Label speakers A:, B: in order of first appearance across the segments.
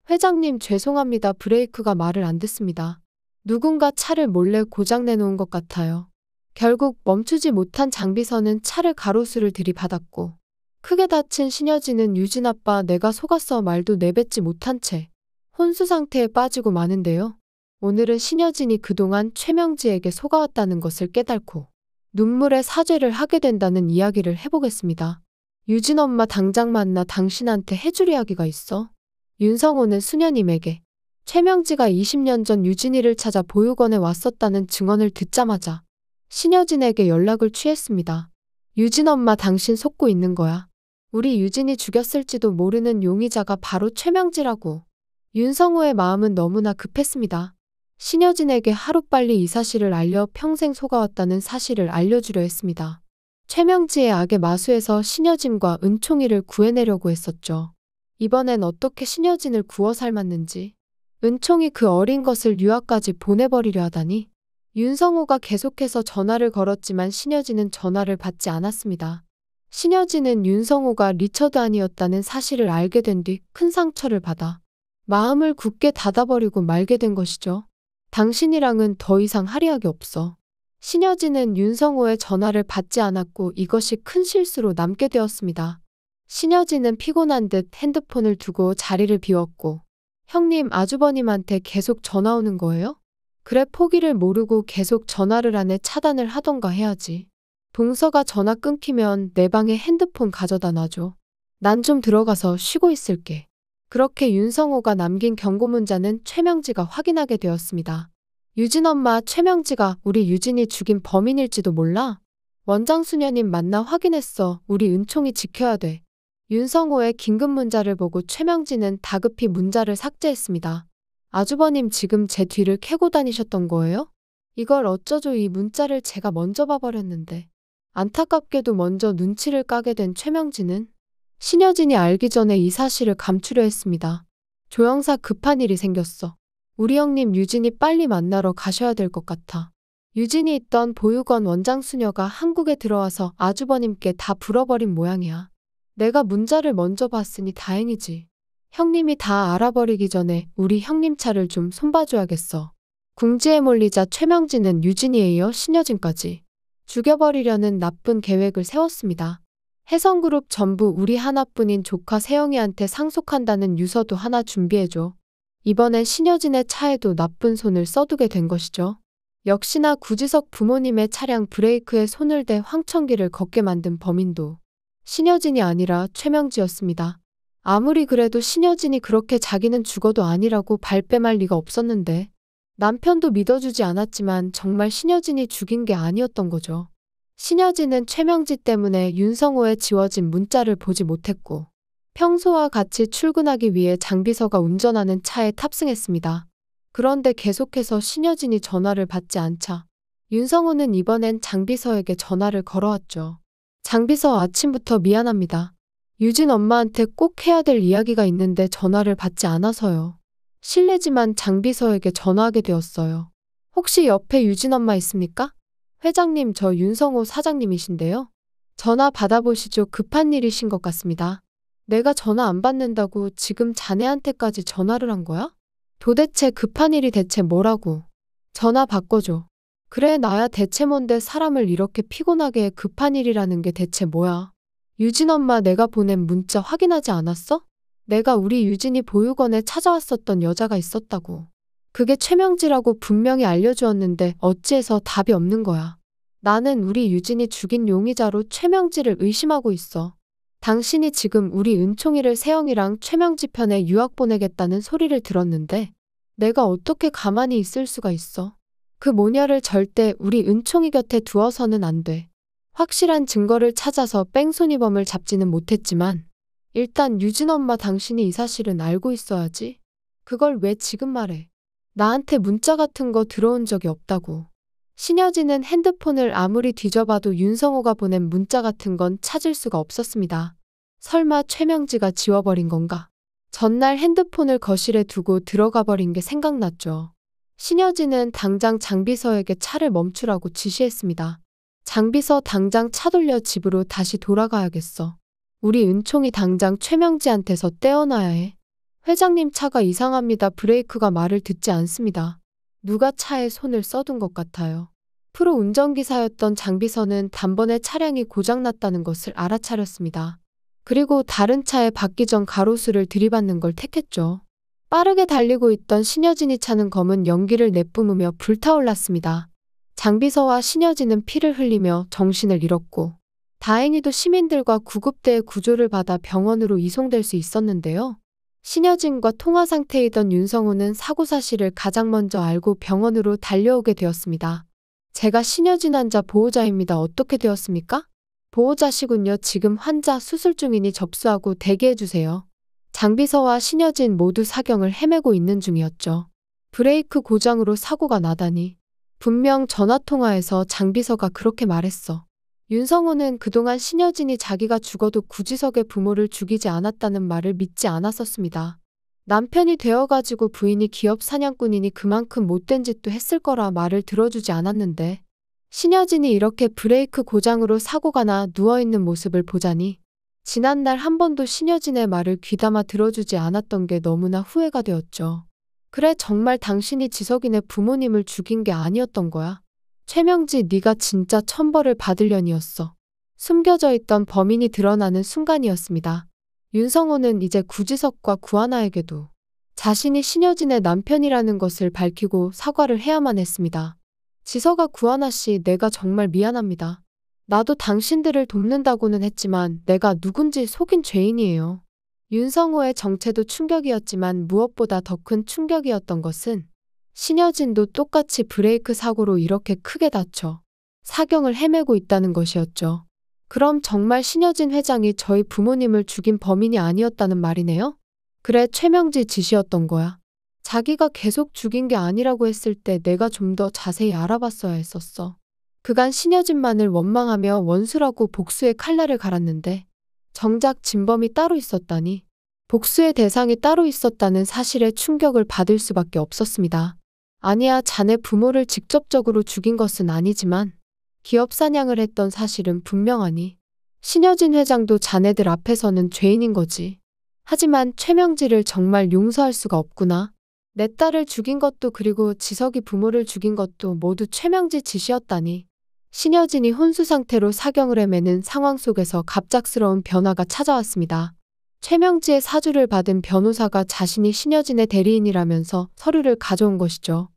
A: 회장님 죄송합니다. 브레이크가 말을 안 듣습니다. 누군가 차를 몰래 고장내놓은 것 같아요. 결국 멈추지 못한 장비서는 차를 가로수를 들이받았고 크게 다친 신여진은 유진 아빠 내가 속았어 말도 내뱉지 못한 채 혼수 상태에 빠지고 마는데요. 오늘은 신여진이 그동안 최명지에게 속아왔다는 것을 깨닫고 눈물의 사죄를 하게 된다는 이야기를 해보겠습니다. 유진 엄마 당장 만나 당신한테 해줄 이야기가 있어. 윤성호는 수녀님에게 최명지가 20년 전 유진이를 찾아 보육원에 왔었다는 증언을 듣자마자 신여진에게 연락을 취했습니다. 유진 엄마 당신 속고 있는 거야. 우리 유진이 죽였을지도 모르는 용의자가 바로 최명지라고. 윤성호의 마음은 너무나 급했습니다. 신여진에게 하루빨리 이 사실을 알려 평생 속아왔다는 사실을 알려주려 했습니다. 최명지의 악의 마수에서 신여진과 은총이를 구해내려고 했었죠. 이번엔 어떻게 신여진을 구워 삶았는지. 은총이 그 어린 것을 유학까지 보내버리려 하다니. 윤성호가 계속해서 전화를 걸었지만 신여진은 전화를 받지 않았습니다. 신여진은 윤성호가 리처드 아니었다는 사실을 알게 된 뒤 큰 상처를 받아 마음을 굳게 닫아버리고 말게 된 것이죠. 당신이랑은 더 이상 할 이야기 없어. 신여진은 윤성호의 전화를 받지 않았고 이것이 큰 실수로 남게 되었습니다. 신여진은 피곤한 듯 핸드폰을 두고 자리를 비웠고 형님 아주버님한테 계속 전화 오는 거예요? 그래 포기를 모르고 계속 전화를 안 해 차단을 하던가 해야지. 동서가 전화 끊기면 내 방에 핸드폰 가져다 놔줘. 난 좀 들어가서 쉬고 있을게. 그렇게 윤성호가 남긴 경고 문자는 최명지가 확인하게 되었습니다. 유진 엄마 최명지가 우리 유진이 죽인 범인일지도 몰라? 원장수녀님 만나 확인했어. 우리 은총이 지켜야 돼. 윤성호의 긴급 문자를 보고 최명지는 다급히 문자를 삭제했습니다. 아주버님 지금 제 뒤를 캐고 다니셨던 거예요? 이걸 어쩌죠. 이 문자를 제가 먼저 봐버렸는데. 안타깝게도 먼저 눈치를 까게 된 최명지는 신여진이 알기 전에 이 사실을 감추려 했습니다. 조영사 급한 일이 생겼어. 우리 형님 유진이 빨리 만나러 가셔야 될 것 같아. 유진이 있던 보육원 원장 수녀가 한국에 들어와서 아주버님께 다 불어버린 모양이야. 내가 문자를 먼저 봤으니 다행이지. 형님이 다 알아버리기 전에 우리 형님 차를 좀 손봐줘야겠어. 궁지에 몰리자 최명진은 유진이에 이어 신여진까지 죽여버리려는 나쁜 계획을 세웠습니다. 혜성그룹 전부 우리 하나뿐인 조카 세영이한테 상속한다는 유서도 하나 준비해줘. 이번엔 신여진의 차에도 나쁜 손을 써두게 된 것이죠. 역시나 구지석 부모님의 차량 브레이크에 손을 대 황천길을 걷게 만든 범인도 신여진이 아니라 최명지였습니다. 아무리 그래도 신여진이 그렇게 자기는 죽어도 아니라고 발뺌할 리가 없었는데 남편도 믿어주지 않았지만 정말 신여진이 죽인 게 아니었던 거죠. 신여진은 최명지 때문에 윤성호의 지워진 문자를 보지 못했고 평소와 같이 출근하기 위해 장비서가 운전하는 차에 탑승했습니다. 그런데 계속해서 신여진이 전화를 받지 않자 윤성호는 이번엔 장비서에게 전화를 걸어왔죠. 장비서 아침부터 미안합니다. 유진 엄마한테 꼭 해야 될 이야기가 있는데 전화를 받지 않아서요. 실례지만 장비서에게 전화하게 되었어요. 혹시 옆에 유진 엄마 있습니까? 회장님 저 윤성호 사장님이신데요. 전화 받아보시죠. 급한 일이신 것 같습니다. 내가 전화 안 받는다고 지금 자네한테까지 전화를 한 거야? 도대체 급한 일이 대체 뭐라고? 전화 바꿔줘. 그래 나야 대체 뭔데 사람을 이렇게 피곤하게 해. 급한 일이라는 게 대체 뭐야? 유진 엄마 내가 보낸 문자 확인하지 않았어? 내가 우리 유진이 보육원에 찾아왔었던 여자가 있었다고. 그게 최명지라고 분명히 알려주었는데 어찌해서 답이 없는 거야. 나는 우리 유진이 죽인 용의자로 최명지를 의심하고 있어. 당신이 지금 우리 은총이를 세영이랑 최명지 편에 유학 보내겠다는 소리를 들었는데 내가 어떻게 가만히 있을 수가 있어. 그 모녀를 절대 우리 은총이 곁에 두어서는 안 돼. 확실한 증거를 찾아서 뺑소니범을 잡지는 못했지만 일단 유진 엄마 당신이 이 사실은 알고 있어야지. 그걸 왜 지금 말해. 나한테 문자 같은 거 들어온 적이 없다고. 신여진은 핸드폰을 아무리 뒤져봐도 윤성호가 보낸 문자 같은 건 찾을 수가 없었습니다. 설마 최명지가 지워버린 건가? 전날 핸드폰을 거실에 두고 들어가 버린 게 생각났죠. 신여진은 당장 장비서에게 차를 멈추라고 지시했습니다. 장비서 당장 차 돌려 집으로 다시 돌아가야겠어. 우리 은총이 당장 최명지한테서 떼어놔야 해. 회장님 차가 이상합니다. 브레이크가 말을 듣지 않습니다. 누가 차에 손을 써둔 것 같아요. 프로 운전기사였던 장비서는 단번에 차량이 고장났다는 것을 알아차렸습니다. 그리고 다른 차에 받기 전 가로수를 들이받는 걸 택했죠. 빠르게 달리고 있던 신여진이 차는 검은 연기를 내뿜으며 불타올랐습니다. 장비서와 신여진은 피를 흘리며 정신을 잃었고 다행히도 시민들과 구급대의 구조를 받아 병원으로 이송될 수 있었는데요. 신여진과 통화 상태이던 윤성호는 사고 사실을 가장 먼저 알고 병원으로 달려오게 되었습니다. 제가 신여진 환자 보호자입니다. 어떻게 되었습니까? 보호자시군요. 지금 환자 수술 중이니 접수하고 대기해주세요. 장비서와 신여진 모두 사경을 헤매고 있는 중이었죠. 브레이크 고장으로 사고가 나다니. 분명 전화통화에서 장비서가 그렇게 말했어. 윤성호는 그동안 신여진이 자기가 죽어도 구지석의 부모를 죽이지 않았다는 말을 믿지 않았었습니다. 남편이 되어가지고 부인이 기업 사냥꾼이니 그만큼 못된 짓도 했을 거라 말을 들어주지 않았는데 신여진이 이렇게 브레이크 고장으로 사고가 나 누워있는 모습을 보자니 지난날 한 번도 신여진의 말을 귀담아 들어주지 않았던 게 너무나 후회가 되었죠. 그래 정말 당신이 지석이네 부모님을 죽인 게 아니었던 거야. 최명지 네가 진짜 천벌을 받을 년이었어. 숨겨져 있던 범인이 드러나는 순간이었습니다. 윤성호는 이제 구지석과 구하나에게도 자신이 신여진의 남편이라는 것을 밝히고 사과를 해야만 했습니다. 지석아 구하나 씨 내가 정말 미안합니다. 나도 당신들을 돕는다고는 했지만 내가 누군지 속인 죄인이에요. 윤성호의 정체도 충격이었지만 무엇보다 더 큰 충격이었던 것은 신여진도 똑같이 브레이크 사고로 이렇게 크게 다쳐 사경을 헤매고 있다는 것이었죠. 그럼 정말 신여진 회장이 저희 부모님을 죽인 범인이 아니었다는 말이네요? 그래 최명지 짓이었던 거야. 자기가 계속 죽인 게 아니라고 했을 때 내가 좀 더 자세히 알아봤어야 했었어. 그간 신여진만을 원망하며 원수라고 복수의 칼날을 갈았는데 정작 진범이 따로 있었다니. 복수의 대상이 따로 있었다는 사실에 충격을 받을 수밖에 없었습니다. 아니야 자네 부모를 직접적으로 죽인 것은 아니지만 기업 사냥을 했던 사실은 분명하니 신여진 회장도 자네들 앞에서는 죄인인 거지. 하지만 최명지를 정말 용서할 수가 없구나. 내 딸을 죽인 것도 그리고 지석이 부모를 죽인 것도 모두 최명지 짓이었다니. 신여진이 혼수 상태로 사경을 헤매는 상황 속에서 갑작스러운 변화가 찾아왔습니다. 최명지의 사주를 받은 변호사가 자신이 신여진의 대리인이라면서 서류를 가져온 것이죠.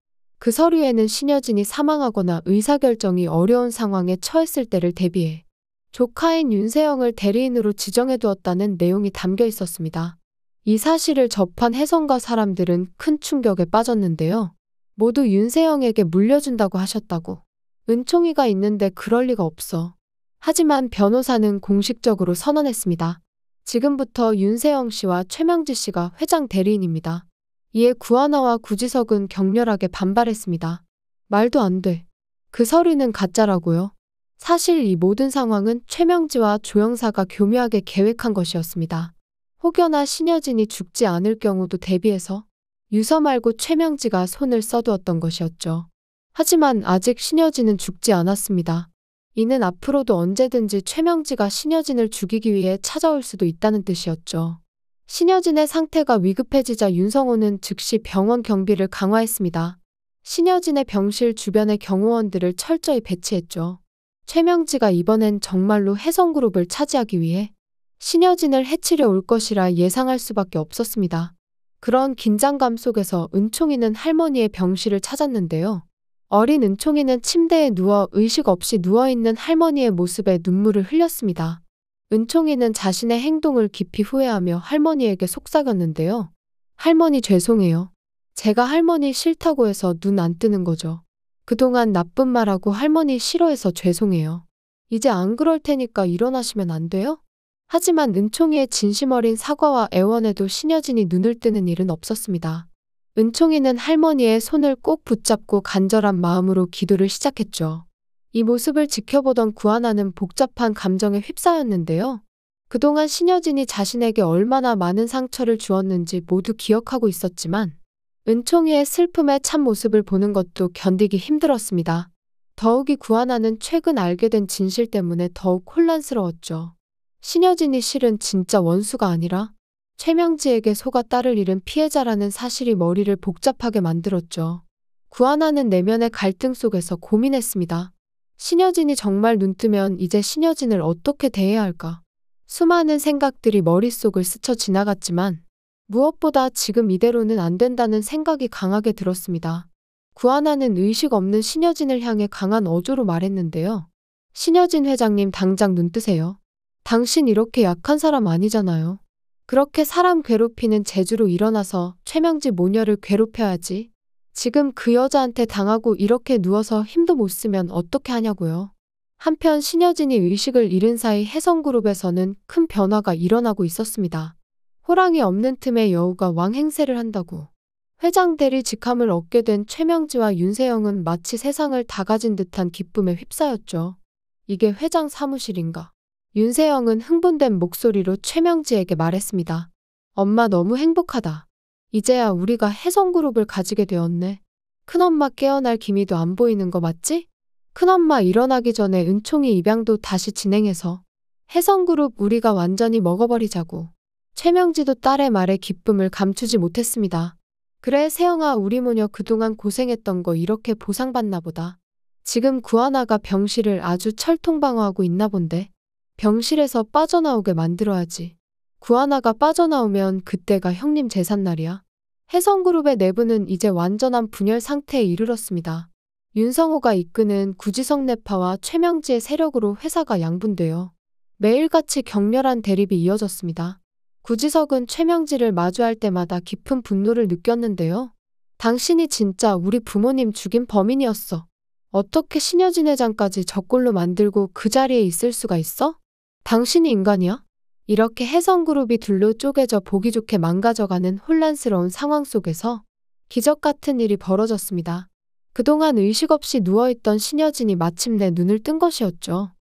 A: 그 서류에는 신여진이 사망하거나 의사결정이 어려운 상황에 처했을 때를 대비해 조카인 윤세영을 대리인으로 지정해두었다는 내용이 담겨 있었습니다. 이 사실을 접한 혜성가 사람들은 큰 충격에 빠졌는데요. 모두 윤세영에게 물려준다고 하셨다고. 은총이가 있는데 그럴 리가 없어. 하지만 변호사는 공식적으로 선언했습니다. 지금부터 윤세영 씨와 최명지 씨가 회장 대리인입니다. 이에 구하나와 구지석은 격렬하게 반발했습니다. 말도 안 돼. 그 서류는 가짜라고요. 사실 이 모든 상황은 최명지와 조영사가 교묘하게 계획한 것이었습니다. 혹여나 신여진이 죽지 않을 경우도 대비해서 유서 말고 최명지가 손을 써두었던 것이었죠. 하지만 아직 신여진은 죽지 않았습니다. 이는 앞으로도 언제든지 최명지가 신여진을 죽이기 위해 찾아올 수도 있다는 뜻이었죠. 신여진의 상태가 위급해지자 윤성호는 즉시 병원 경비를 강화했습니다. 신여진의 병실 주변에 경호원들을 철저히 배치했죠. 최명지가 이번엔 정말로 혜성그룹을 차지하기 위해 신여진을 해치려 올 것이라 예상할 수밖에 없었습니다. 그런 긴장감 속에서 은총이는 할머니의 병실을 찾았는데요. 어린 은총이는 침대에 누워 의식 없이 누워있는 할머니의 모습에 눈물을 흘렸습니다. 은총이는 자신의 행동을 깊이 후회하며 할머니에게 속삭였는데요. 할머니 죄송해요. 제가 할머니 싫다고 해서 눈 안 뜨는 거죠. 그동안 나쁜 말하고 할머니 싫어해서 죄송해요. 이제 안 그럴 테니까 일어나시면 안 돼요? 하지만 은총이의 진심 어린 사과와 애원에도 신여진이 눈을 뜨는 일은 없었습니다. 은총이는 할머니의 손을 꼭 붙잡고 간절한 마음으로 기도를 시작했죠. 이 모습을 지켜보던 구하나는 복잡한 감정에 휩싸였는데요. 그동안 신여진이 자신에게 얼마나 많은 상처를 주었는지 모두 기억하고 있었지만 은총이의 슬픔의 참모습을 보는 것도 견디기 힘들었습니다. 더욱이 구하나는 최근 알게 된 진실 때문에 더욱 혼란스러웠죠. 신여진이 실은 진짜 원수가 아니라 최명지에게 속아 딸을 잃은 피해자라는 사실이 머리를 복잡하게 만들었죠. 구하나는 내면의 갈등 속에서 고민했습니다. 신여진이 정말 눈뜨면 이제 신여진을 어떻게 대해야 할까? 수많은 생각들이 머릿속을 스쳐 지나갔지만 무엇보다 지금 이대로는 안 된다는 생각이 강하게 들었습니다. 구하나는 의식 없는 신여진을 향해 강한 어조로 말했는데요. 신여진 회장님 당장 눈 뜨세요. 당신 이렇게 약한 사람 아니잖아요. 그렇게 사람 괴롭히는 재주로 일어나서 최명지 모녀를 괴롭혀야지. 지금 그 여자한테 당하고 이렇게 누워서 힘도 못 쓰면 어떻게 하냐고요. 한편 신여진이 의식을 잃은 사이 혜성그룹에서는 큰 변화가 일어나고 있었습니다. 호랑이 없는 틈에 여우가 왕 행세를 한다고. 회장 대리 직함을 얻게 된 최명지와 윤세영은 마치 세상을 다 가진 듯한 기쁨에 휩싸였죠. 이게 회장 사무실인가? 윤세영은 흥분된 목소리로 최명지에게 말했습니다. 엄마 너무 행복하다. 이제야 우리가 혜성그룹을 가지게 되었네. 큰엄마 깨어날 기미도 안 보이는 거 맞지? 큰엄마 일어나기 전에 은총이 입양도 다시 진행해서 혜성그룹 우리가 완전히 먹어버리자고. 최명지도 딸의 말에 기쁨을 감추지 못했습니다. 그래 세영아 우리 모녀 그동안 고생했던 거 이렇게 보상받나 보다. 지금 구하나가 병실을 아주 철통방어하고 있나 본데. 병실에서 빠져나오게 만들어야지. 구하나가 빠져나오면 그때가 형님 제삿날이야. 혜성그룹의 내부는 이제 완전한 분열 상태에 이르렀습니다. 윤성호가 이끄는 구지성내파와 최명지의 세력으로 회사가 양분되어 매일같이 격렬한 대립이 이어졌습니다. 구지석은 최명지를 마주할 때마다 깊은 분노를 느꼈는데요. 당신이 진짜 우리 부모님 죽인 범인이었어. 어떻게 신여진 회장까지 적골로 만들고 그 자리에 있을 수가 있어? 당신이 인간이야? 이렇게 혜성그룹이 둘로 쪼개져 보기 좋게 망가져가는 혼란스러운 상황 속에서 기적 같은 일이 벌어졌습니다. 그동안 의식 없이 누워있던 신여진이 마침내 눈을 뜬 것이었죠.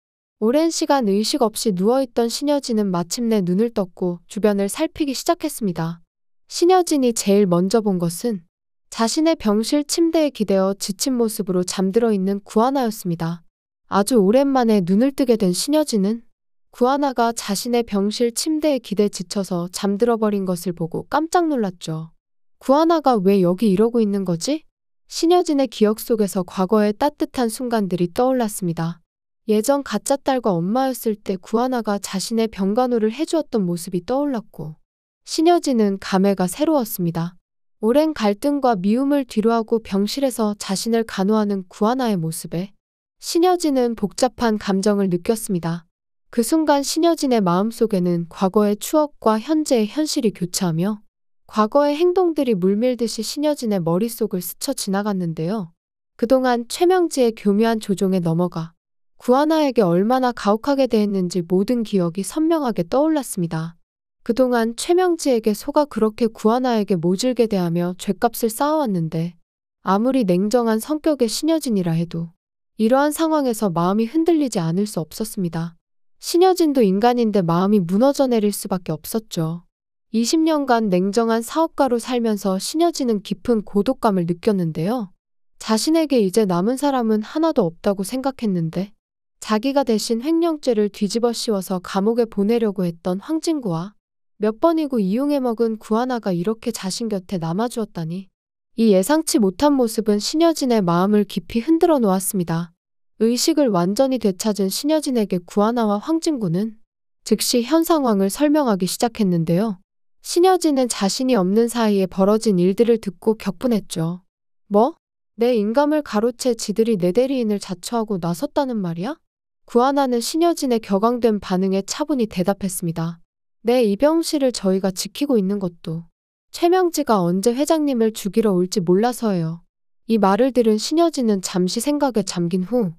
A: 오랜 시간 의식 없이 누워있던 신여진은 마침내 눈을 떴고 주변을 살피기 시작했습니다. 신여진이 제일 먼저 본 것은 자신의 병실 침대에 기대어 지친 모습으로 잠들어 있는 구하나였습니다. 아주 오랜만에 눈을 뜨게 된 신여진은 구하나가 자신의 병실 침대에 기대 지쳐서 잠들어 버린 것을 보고 깜짝 놀랐죠. 구하나가 왜 여기 이러고 있는 거지? 신여진의 기억 속에서 과거의 따뜻한 순간들이 떠올랐습니다. 예전 가짜 딸과 엄마였을 때 구하나가 자신의 병간호를 해주었던 모습이 떠올랐고 신여진은 감회가 새로웠습니다. 오랜 갈등과 미움을 뒤로하고 병실에서 자신을 간호하는 구하나의 모습에 신여진은 복잡한 감정을 느꼈습니다. 그 순간 신여진의 마음속에는 과거의 추억과 현재의 현실이 교차하며 과거의 행동들이 물밀듯이 신여진의 머릿속을 스쳐 지나갔는데요. 그동안 최명지의 교묘한 조종에 넘어가 구하나에게 얼마나 가혹하게 대했는지 모든 기억이 선명하게 떠올랐습니다. 그동안 최명지에게 속아 그렇게 구하나에게 모질게 대하며 죗값을 쌓아왔는데 아무리 냉정한 성격의 신여진이라 해도 이러한 상황에서 마음이 흔들리지 않을 수 없었습니다. 신여진도 인간인데 마음이 무너져 내릴 수밖에 없었죠. 20년간 냉정한 사업가로 살면서 신여진은 깊은 고독감을 느꼈는데요. 자신에게 이제 남은 사람은 하나도 없다고 생각했는데 자기가 대신 횡령죄를 뒤집어 씌워서 감옥에 보내려고 했던 황진구와 몇 번이고 이용해 먹은 구하나가 이렇게 자신 곁에 남아주었다니. 이 예상치 못한 모습은 신여진의 마음을 깊이 흔들어 놓았습니다. 의식을 완전히 되찾은 신여진에게 구하나와 황진구는 즉시 현 상황을 설명하기 시작했는데요. 신여진은 자신이 없는 사이에 벌어진 일들을 듣고 격분했죠. 뭐? 내 인감을 가로채 지들이 내 대리인을 자처하고 나섰다는 말이야? 구하나는 신여진의 격앙된 반응에 차분히 대답했습니다. 내 이 병실을 저희가 지키고 있는 것도 최명지가 언제 회장님을 죽이러 올지 몰라서예요. 이 말을 들은 신여진은 잠시 생각에 잠긴 후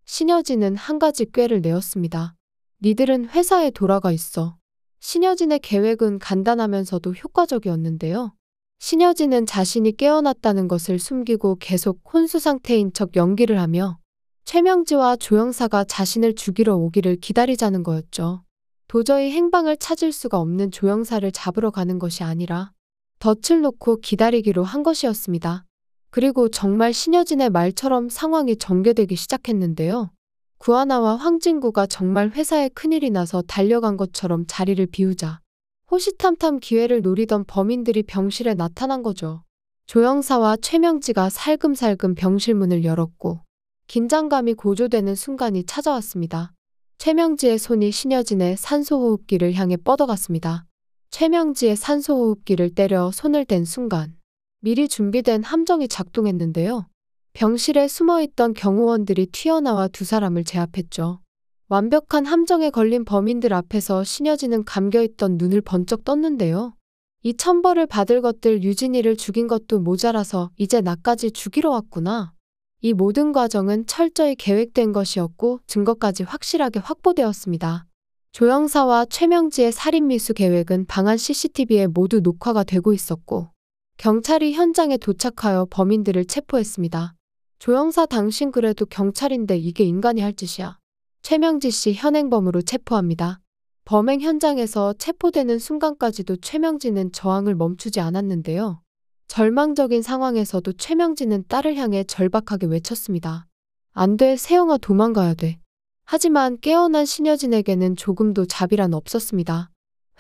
A: 신여진은 한 가지 꾀를 내었습니다. 니들은 회사에 돌아가 있어. 신여진의 계획은 간단하면서도 효과적이었는데요. 신여진은 자신이 깨어났다는 것을 숨기고 계속 혼수 상태인 척 연기를 하며 최명지와 조영사가 자신을 죽이러 오기를 기다리자는 거였죠. 도저히 행방을 찾을 수가 없는 조영사를 잡으러 가는 것이 아니라 덫을 놓고 기다리기로 한 것이었습니다. 그리고 정말 신여진의 말처럼 상황이 전개되기 시작했는데요. 구하나와 황진구가 정말 회사에 큰일이 나서 달려간 것처럼 자리를 비우자 호시탐탐 기회를 노리던 범인들이 병실에 나타난 거죠. 조영사와 최명지가 살금살금 병실 문을 열었고 긴장감이 고조되는 순간이 찾아왔습니다. 최명지의 손이 신여진의 산소호흡기를 향해 뻗어갔습니다. 최명지의 산소호흡기를 때려 손을 댄 순간 미리 준비된 함정이 작동했는데요. 병실에 숨어있던 경호원들이 튀어나와 두 사람을 제압했죠. 완벽한 함정에 걸린 범인들 앞에서 신여진은 감겨있던 눈을 번쩍 떴는데요. 이 천벌을 받을 것들, 유진이를 죽인 것도 모자라서 이제 나까지 죽이러 왔구나. 이 모든 과정은 철저히 계획된 것이었고 증거까지 확실하게 확보되었습니다. 조영사와 최명지의 살인미수 계획은 방안 CCTV에 모두 녹화가 되고 있었고 경찰이 현장에 도착하여 범인들을 체포했습니다. 조영사, 당신 그래도 경찰인데 이게 인간이 할 짓이야. 최명지 씨 현행범으로 체포합니다. 범행 현장에서 체포되는 순간까지도 최명지는 저항을 멈추지 않았는데요. 절망적인 상황에서도 최명지는 딸을 향해 절박하게 외쳤습니다. 안 돼, 세영아, 도망가야 돼. 하지만 깨어난 신여진에게는 조금도 자비란 없었습니다.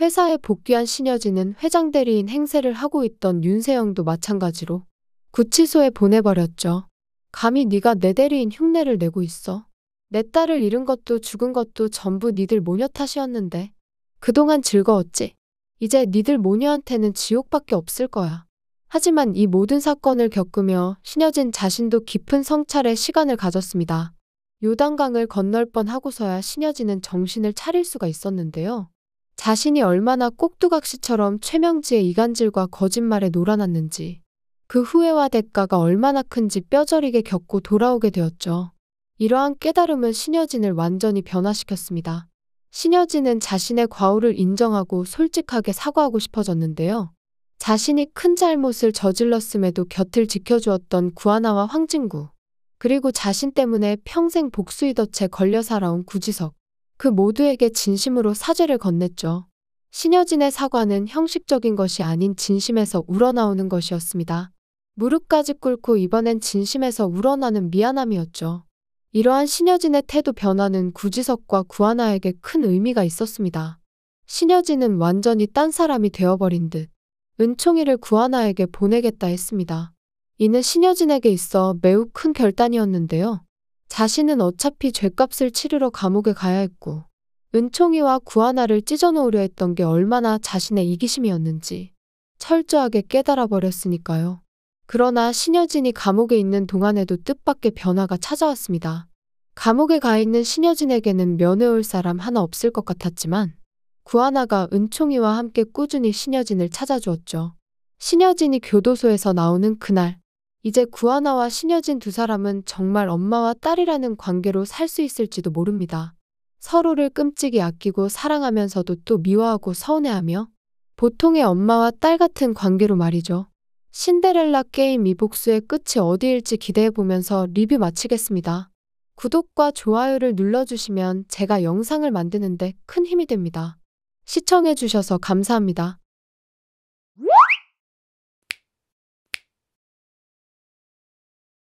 A: 회사에 복귀한 신여진은 회장 대리인 행세를 하고 있던 윤세영도 마찬가지로 구치소에 보내버렸죠. 감히 네가 내 대리인 흉내를 내고 있어. 내 딸을 잃은 것도 죽은 것도 전부 니들 모녀 탓이었는데 그동안 즐거웠지. 이제 니들 모녀한테는 지옥밖에 없을 거야. 하지만 이 모든 사건을 겪으며 신여진 자신도 깊은 성찰의 시간을 가졌습니다. 요단강을 건널 뻔하고서야 신여진은 정신을 차릴 수가 있었는데요. 자신이 얼마나 꼭두각시처럼 최명지의 이간질과 거짓말에 놀아났는지, 그 후회와 대가가 얼마나 큰지 뼈저리게 겪고 돌아오게 되었죠. 이러한 깨달음은 신여진을 완전히 변화시켰습니다. 신여진은 자신의 과오를 인정하고 솔직하게 사과하고 싶어졌는데요. 자신이 큰 잘못을 저질렀음에도 곁을 지켜주었던 구하나와 황진구, 그리고 자신 때문에 평생 복수의덫에 걸려 살아온 구지석, 그 모두에게 진심으로 사죄를 건넸죠. 신여진의 사과는 형식적인 것이 아닌 진심에서 우러나오는 것이었습니다. 무릎까지 꿇고 이번엔 진심에서 우러나는 미안함이었죠. 이러한 신여진의 태도 변화는 구지석과 구하나에게 큰 의미가 있었습니다. 신여진은 완전히 딴 사람이 되어버린 듯 은총이를 구하나에게 보내겠다 했습니다. 이는 신여진에게 있어 매우 큰 결단이었는데요. 자신은 어차피 죗값을 치르러 감옥에 가야 했고 은총이와 구하나를 찢어놓으려 했던 게 얼마나 자신의 이기심이었는지 철저하게 깨달아 버렸으니까요. 그러나 신여진이 감옥에 있는 동안에도 뜻밖의 변화가 찾아왔습니다. 감옥에 가 있는 신여진에게는 면회올 사람 하나 없을 것 같았지만 구하나가 은총이와 함께 꾸준히 신여진을 찾아주었죠. 신여진이 교도소에서 나오는 그날, 이제 구하나와 신여진 두 사람은 정말 엄마와 딸이라는 관계로 살 수 있을지도 모릅니다. 서로를 끔찍이 아끼고 사랑하면서도 또 미워하고 서운해하며 보통의 엄마와 딸 같은 관계로 말이죠. 신데렐라 게임 미복수의 끝이 어디일지 기대해보면서 리뷰 마치겠습니다. 구독과 좋아요를 눌러주시면 제가 영상을 만드는데 큰 힘이 됩니다. 시청해주셔서 감사합니다.